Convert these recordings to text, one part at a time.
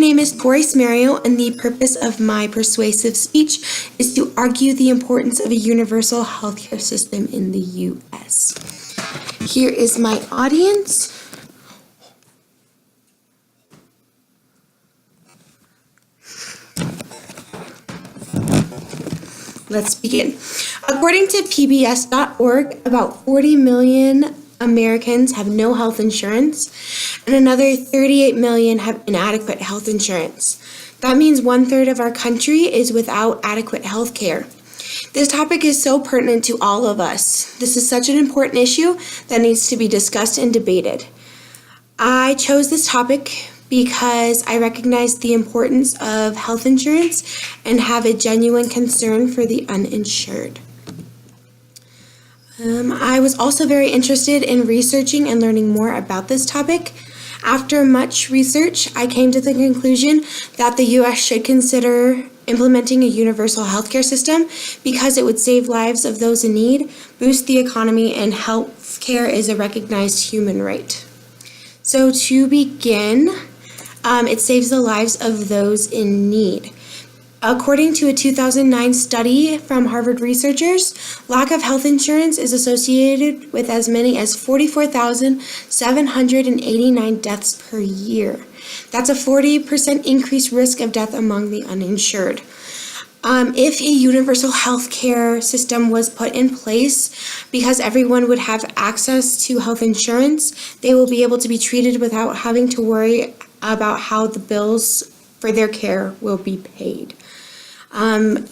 name is Grace Mario, and the purpose of my persuasive speech is to argue the importance of a universal healthcare system in the U.S. Here is my audience. Let's begin. According to PBS.org, about 40 million Americans have no health insurance, and another 38 million have inadequate health insurance. That means 1/3 of our country is without adequate health care. This topic is so pertinent to all of us. This is such an important issue that needs to be discussed and debated. I chose this topic because I recognize the importance of health insurance and have a genuine concern for the uninsured. I was also very interested in researching and learning more about this topic. After much research, I came to the conclusion that the U.S. should consider implementing a universal healthcare system because it would save lives of those in need, boost the economy, and healthcare is a recognized human right. So to begin, it saves the lives of those in need. According to a 2009 study from Harvard researchers, lack of health insurance is associated with as many as 44,789 deaths per year. That's a 40% increased risk of death among the uninsured. If a universal health care system was put in place, because everyone would have access to health insurance, they will be able to be treated without having to worry about how the bills for their care will be paid.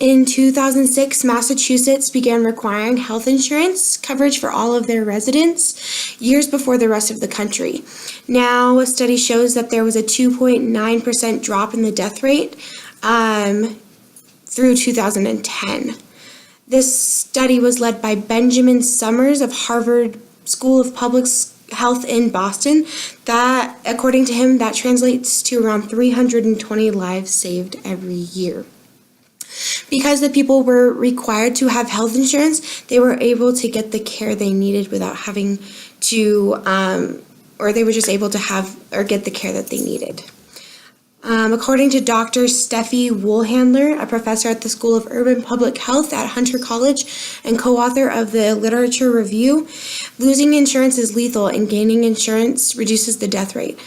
In 2006, Massachusetts began requiring health insurance coverage for all of their residents years before the rest of the country. Now, a study shows that there was a 2.9% drop in the death rate through 2010. This study was led by Benjamin Summers of Harvard School of Public Health in Boston. That, according to him, that translates to around 320 lives saved every year. Because the people were required to have health insurance, they were able to get the care they needed without having to, or they were just able to have or get the care that they needed. According to Dr. Steffi Woolhandler, a professor at the School of Urban Public Health at Hunter College and co-author of the Literature Review, losing insurance is lethal and gaining insurance reduces the death rate.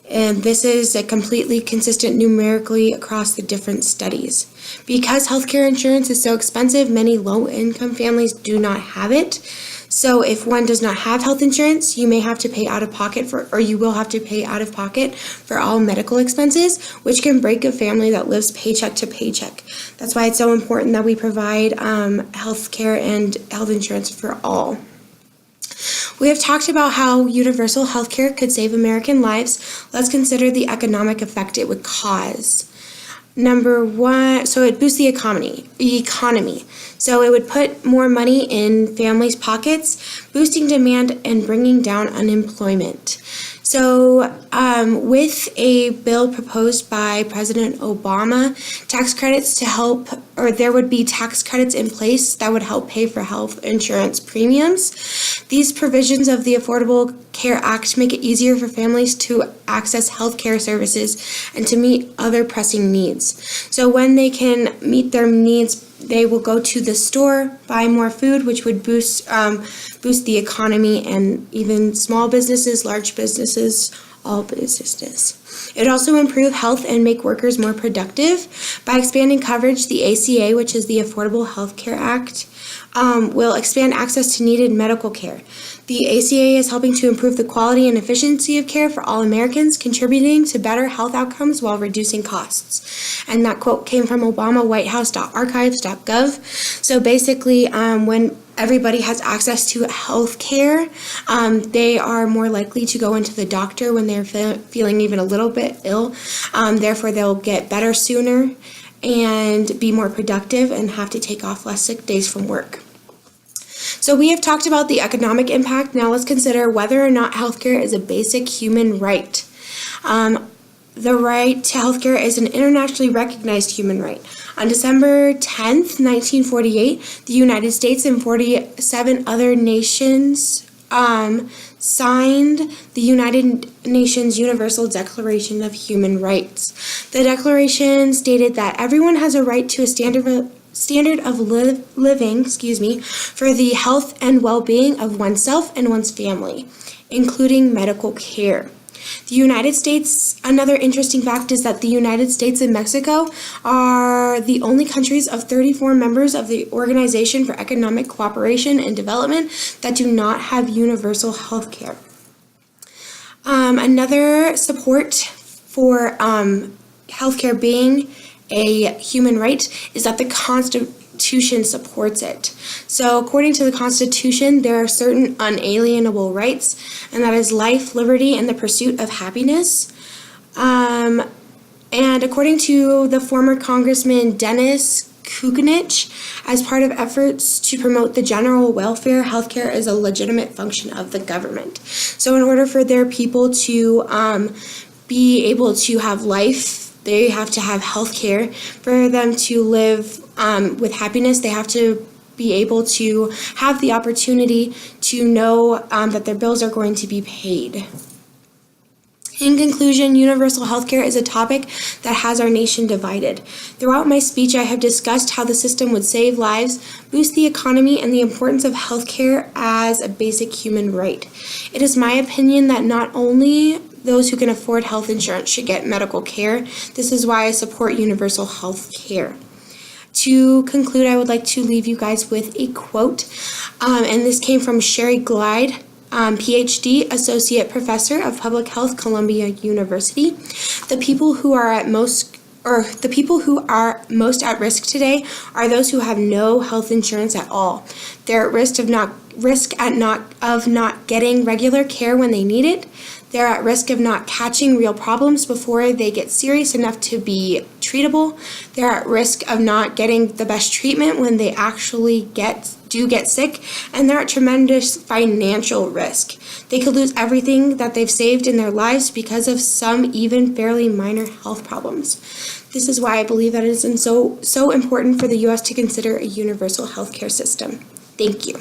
And this is completely consistent numerically across the different studies. Because healthcare insurance is so expensive, many low-income families do not have it. So if one does not have health insurance, you may have to pay out of pocket or you will have to pay out of pocket for all medical expenses, which can break a family that lives paycheck to paycheck. That's why it's so important that we provide healthcare and health insurance for all. We have talked about how universal healthcare could save American lives. Let's consider the economic effect it would cause. Number one, so it boosts the economy. So it would put more money in families' pockets, boosting demand and bringing down unemployment. So with a bill proposed by President Obama, tax credits to help, or there would be tax credits in place that would help pay for health insurance premiums. These provisions of the Affordable Care Act make it easier for families to access health care services and to meet other pressing needs. So when they can meet their needs, they will go to the store, buy more food, which would boost the economy and even small businesses, large businesses, all businesses. It would also improve health and make workers more productive. By expanding coverage, the ACA, which is the Affordable Health Care Act, will expand access to needed medical care. The ACA is helping to improve the quality and efficiency of care for all Americans, contributing to better health outcomes while reducing costs. And that quote came from Obama, whitehouse.archives.gov. So basically, when everybody has access to health care, they are more likely to go into the doctor when they're feeling even a little bit ill. Therefore, they'll get better sooner and be more productive and have to take off less sick days from work. So we have talked about the economic impact. Now let's consider whether or not healthcare is a basic human right. The right to healthcare is an internationally recognized human right. On December 10th, 1948, the United States and 47 other nations signed the United Nations Universal Declaration of Human Rights. The Declaration stated that everyone has a right to a standard of living, for the health and well-being of oneself and one's family, including medical care. The United States, another interesting fact is that the United States and Mexico are the only countries of 34 members of the Organization for Economic Cooperation and Development that do not have universal health care. Another support for healthcare being a human right is that the Constitution supports it. So according to the Constitution, there are certain unalienable rights, and that is life, liberty, and the pursuit of happiness. And according to the former Congressman Dennis Kucinich, as part of efforts to promote the general welfare, healthcare is a legitimate function of the government. So in order for their people to be able to have life, they have to have health care. For them to live with happiness, they have to be able to have the opportunity to know that their bills are going to be paid. In conclusion, universal health care is a topic that has our nation divided. Throughout my speech, I have discussed how the system would save lives, boost the economy, and the importance of health care as a basic human right. It is my opinion that not only those who can afford health insurance should get medical care. This is why I support universal health care. To conclude, I would like to leave you guys with a quote, and this came from Sherry Glide, PhD, Associate Professor of Public Health, Columbia University. The people who are most at risk today are those who have no health insurance at all. They're at risk of not getting regular care when they need it. They're at risk of not catching real problems before they get serious enough to be treatable. They're at risk of not getting the best treatment when they actually do get sick, and they're at tremendous financial risk. They could lose everything that they've saved in their lives because of some even fairly minor health problems. This is why I believe that it is so important for the U.S. to consider a universal healthcare system. Thank you.